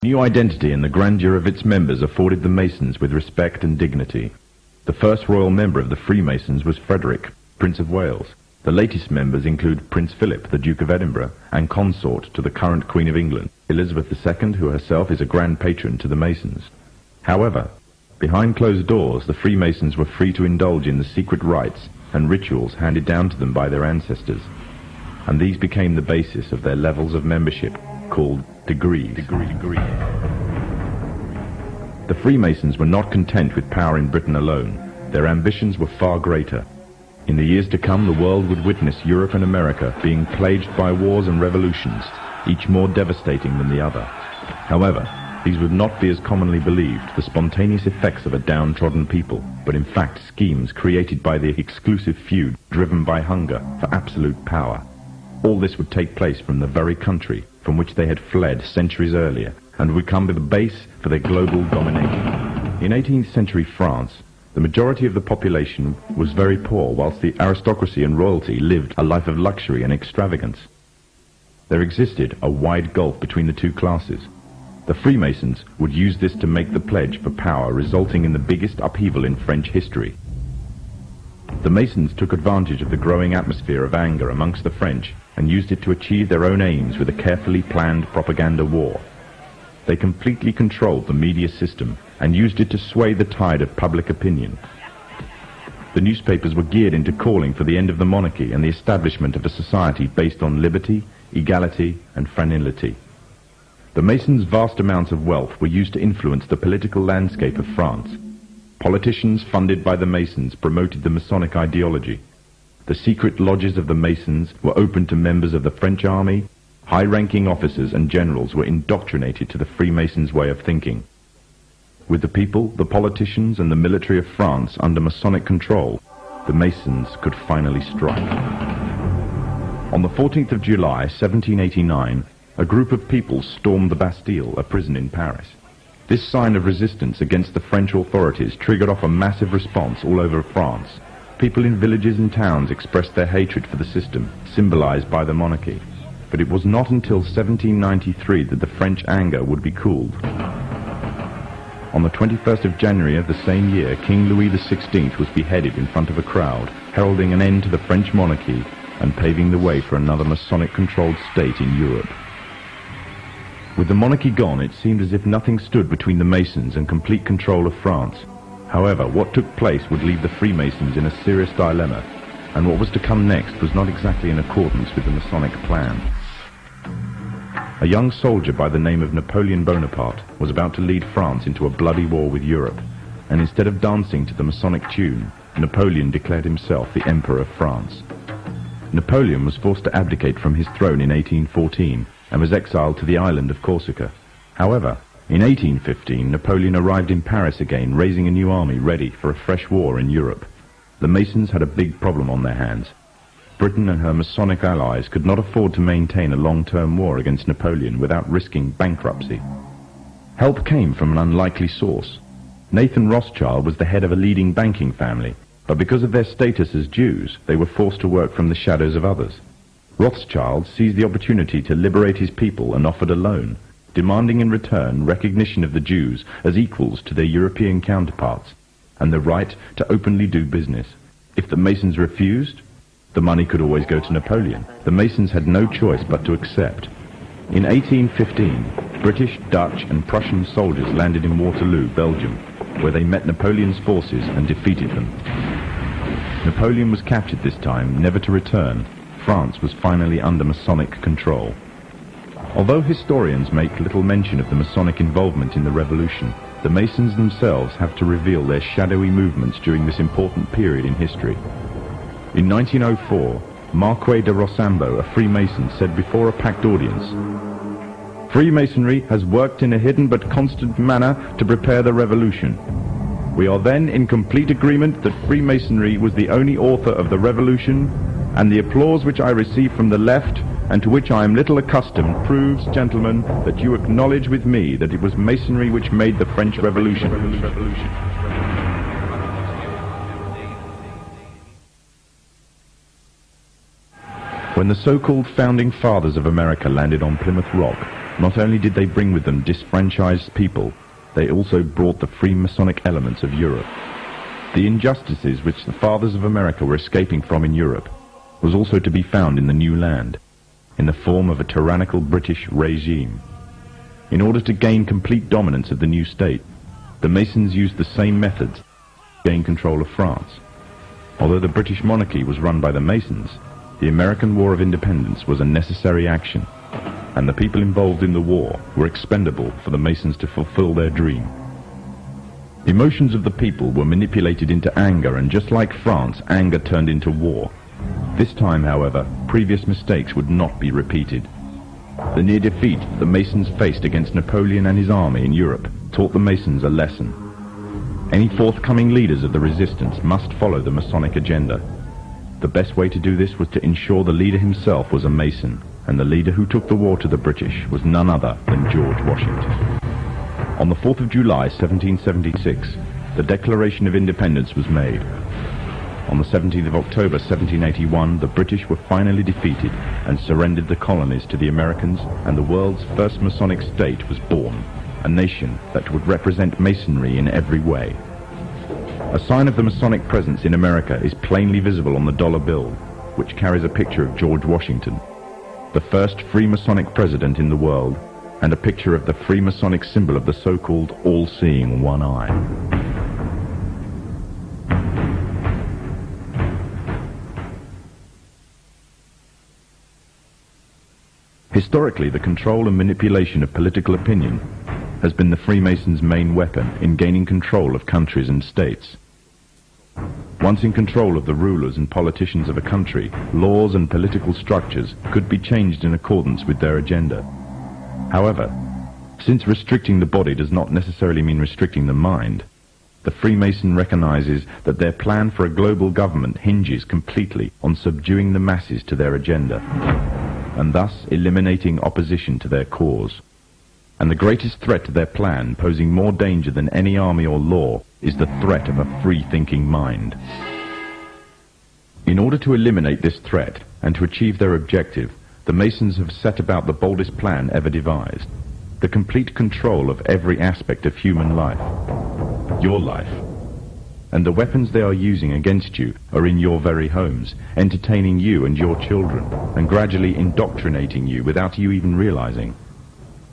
New identity and the grandeur of its members afforded the Masons with respect and dignity. The first royal member of the Freemasons was Frederick, Prince of Wales. The latest members include Prince Philip, the Duke of Edinburgh, and consort to the current Queen of England, Elizabeth II, who herself is a grand patron to the Masons. However, behind closed doors, the Freemasons were free to indulge in the secret rites and rituals handed down to them by their ancestors, and these became the basis of their levels of membership, called degrees. The Freemasons were not content with power in Britain alone. Their ambitions were far greater. In the years to come, the world would witness Europe and America being plagued by wars and revolutions, each more devastating than the other. However, these would not be as commonly believed, the spontaneous effects of a downtrodden people, but in fact schemes created by the exclusive feud driven by hunger for absolute power. All this would take place from the very country from which they had fled centuries earlier, and would come to the base for their global domination. In 18th century France, the majority of the population was very poor, whilst the aristocracy and royalty lived a life of luxury and extravagance. There existed a wide gulf between the two classes. The Freemasons would use this to make the pledge for power, resulting in the biggest upheaval in French history. The Masons took advantage of the growing atmosphere of anger amongst the French and used it to achieve their own aims with a carefully planned propaganda war. They completely controlled the media system and used it to sway the tide of public opinion. The newspapers were geared into calling for the end of the monarchy and the establishment of a society based on liberty, equality, and fraternity. The Masons' vast amounts of wealth were used to influence the political landscape of France. Politicians funded by the Masons promoted the Masonic ideology. The secret lodges of the Masons were open to members of the French army. High-ranking officers and generals were indoctrinated to the Freemasons' way of thinking. With the people, the politicians, and the military of France under Masonic control, the Masons could finally strike. On the 14th of July, 1789, a group of people stormed the Bastille, a prison in Paris. This sign of resistance against the French authorities triggered off a massive response all over France. People in villages and towns expressed their hatred for the system, symbolized by the monarchy. But it was not until 1793 that the French anger would be cooled. On the 21st of January of the same year, King Louis XVI was beheaded in front of a crowd, heralding an end to the French monarchy and paving the way for another Masonic-controlled state in Europe. With the monarchy gone, it seemed as if nothing stood between the Masons and complete control of France. However, what took place would leave the Freemasons in a serious dilemma, and what was to come next was not exactly in accordance with the Masonic plan. A young soldier by the name of Napoleon Bonaparte was about to lead France into a bloody war with Europe, and instead of dancing to the Masonic tune, Napoleon declared himself the Emperor of France. Napoleon was forced to abdicate from his throne in 1814 and was exiled to the island of Corsica. However, in 1815, Napoleon arrived in Paris again, raising a new army ready for a fresh war in Europe. The Masons had a big problem on their hands. Britain and her Masonic allies could not afford to maintain a long-term war against Napoleon without risking bankruptcy. Help came from an unlikely source. Nathan Rothschild was the head of a leading banking family, but because of their status as Jews, they were forced to work from the shadows of others. Rothschild seized the opportunity to liberate his people and offered a loan, demanding in return recognition of the Jews as equals to their European counterparts, and the right to openly do business. If the Masons refused, the money could always go to Napoleon. The Masons had no choice but to accept. In 1815, British, Dutch, and Prussian soldiers landed in Waterloo, Belgium, where they met Napoleon's forces and defeated them. Napoleon was captured this time, never to return. France was finally under Masonic control. Although historians make little mention of the Masonic involvement in the revolution, the Masons themselves have to reveal their shadowy movements during this important period in history. In 1904, Marquis de Rosambo, a Freemason, said before a packed audience, "Freemasonry has worked in a hidden but constant manner to prepare the revolution. We are then in complete agreement that Freemasonry was the only author of the revolution, and the applause which I receive from the left, and to which I am little accustomed, proves, gentlemen, that you acknowledge with me that it was Masonry which made the French Revolution." When the so-called founding fathers of America landed on Plymouth Rock, Not only did they bring with them disfranchised people, they also brought the Freemasonic elements of Europe. The injustices which the fathers of America were escaping from in Europe was also to be found in the new land, in the form of a tyrannical British regime. In order to gain complete dominance of the new state, the Masons used the same methods to gain control of France. Although the British monarchy was run by the Masons, the American War of Independence was a necessary action, and the people involved in the war were expendable for the Masons to fulfill their dream. Emotions of the people were manipulated into anger, and just like France, anger turned into war. This time, however, previous mistakes would not be repeated. The near defeat the Masons faced against Napoleon and his army in Europe taught the Masons a lesson. Any forthcoming leaders of the resistance must follow the Masonic agenda. The best way to do this was to ensure the leader himself was a Mason, and the leader who took the war to the British was none other than George Washington. On the 4th of July, 1776, the Declaration of Independence was made. On the 17th of October, 1781, the British were finally defeated and surrendered the colonies to the Americans, and the world's first Masonic state was born, a nation that would represent Masonry in every way. A sign of the Masonic presence in America is plainly visible on the dollar bill, which carries a picture of George Washington, the first Freemasonic president in the world, and a picture of the Freemasonic symbol of the so-called all-seeing one eye. Historically, the control and manipulation of political opinion has been the Freemasons' main weapon in gaining control of countries and states. Once in control of the rulers and politicians of a country, laws and political structures could be changed in accordance with their agenda. However, since restricting the body does not necessarily mean restricting the mind, the Freemason recognizes that their plan for a global government hinges completely on subduing the masses to their agenda, and thus eliminating opposition to their cause. And the greatest threat to their plan, posing more danger than any army or law, is the threat of a free-thinking mind. In order to eliminate this threat and to achieve their objective, the Masons have set about the boldest plan ever devised: the complete control of every aspect of human life, your life. And the weapons they are using against you are in your very homes, entertaining you and your children, and gradually indoctrinating you without you even realizing.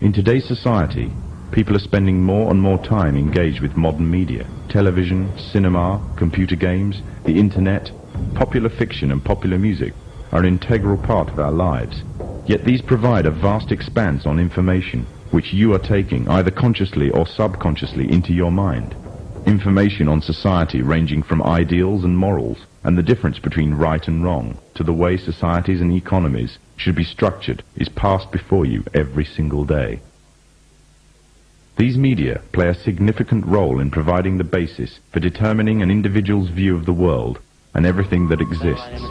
In today's society, people are spending more and more time engaged with modern media. Television, cinema, computer games, the internet, popular fiction and popular music are an integral part of our lives. Yet these provide a vast expanse on information, which you are taking, either consciously or subconsciously, into your mind. Information on society ranging from ideals and morals, and the difference between right and wrong, to the way societies and economies should be structured, is passed before you every single day. These media play a significant role in providing the basis for determining an individual's view of the world and everything that exists.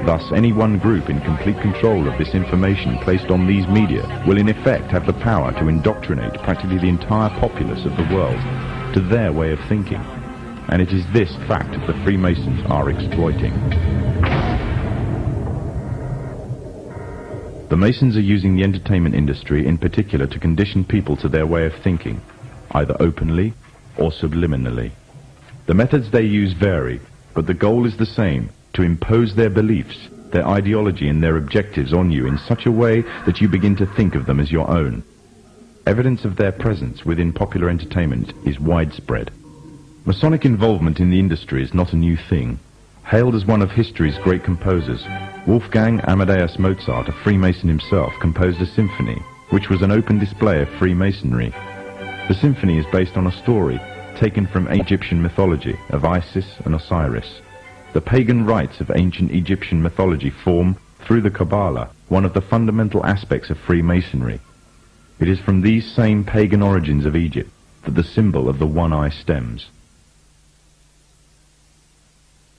Thus, any one group in complete control of this information placed on these media will in effect have the power to indoctrinate practically the entire populace of the world to their way of thinking. And it is this fact the Freemasons are exploiting. The Masons are using the entertainment industry in particular to condition people to their way of thinking, either openly or subliminally. The methods they use vary, but the goal is the same: to impose their beliefs, their ideology and their objectives on you in such a way that you begin to think of them as your own. Evidence of their presence within popular entertainment is widespread. Masonic involvement in the industry is not a new thing. Hailed as one of history's great composers, Wolfgang Amadeus Mozart, a Freemason himself, composed a symphony, which was an open display of Freemasonry. The symphony is based on a story taken from Egyptian mythology of Isis and Osiris. The pagan rites of ancient Egyptian mythology form, through the Kabbalah, one of the fundamental aspects of Freemasonry. It is from these same pagan origins of Egypt that the symbol of the one eye stems.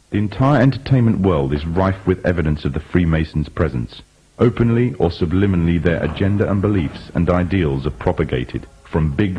The entire entertainment world is rife with evidence of the Freemasons' presence. Openly or subliminally, their agenda and beliefs and ideals are propagated from big